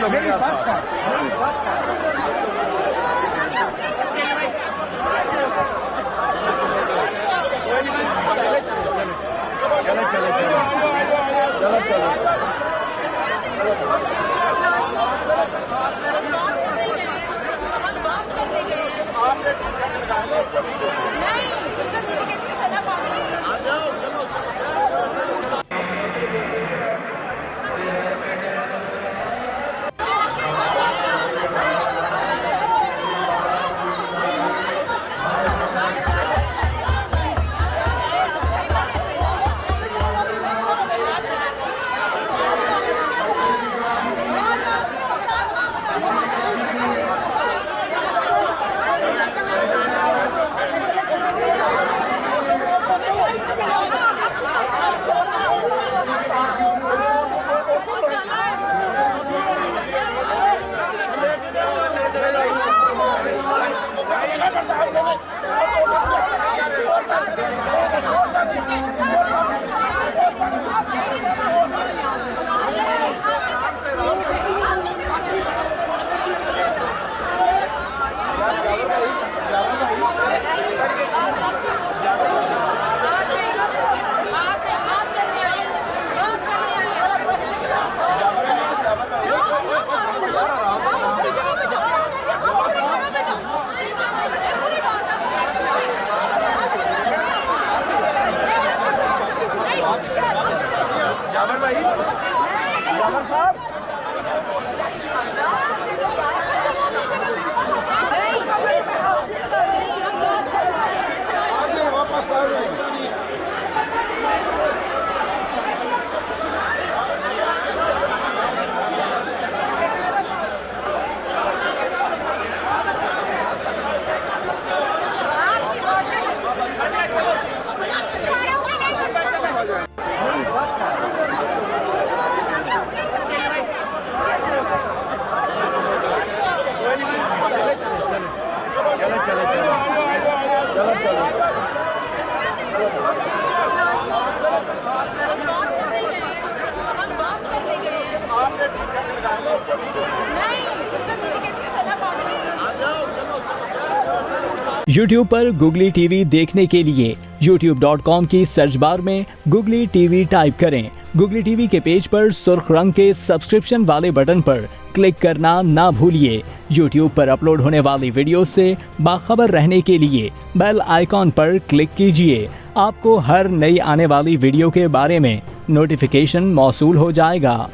चलो मेरे साथ। YouTube पर गुगली टीवी देखने के लिए youtube.com की सर्च बार में गुगली टीवी टाइप करें। गुगली टीवी के पेज पर सुर्ख रंग के सब्सक्रिप्शन वाले बटन पर क्लिक करना ना भूलिए। YouTube पर अपलोड होने वाली वीडियो से बाखबर रहने के लिए बेल आइकॉन पर क्लिक कीजिए। आपको हर नई आने वाली वीडियो के बारे में नोटिफिकेशन मौसूल हो जाएगा।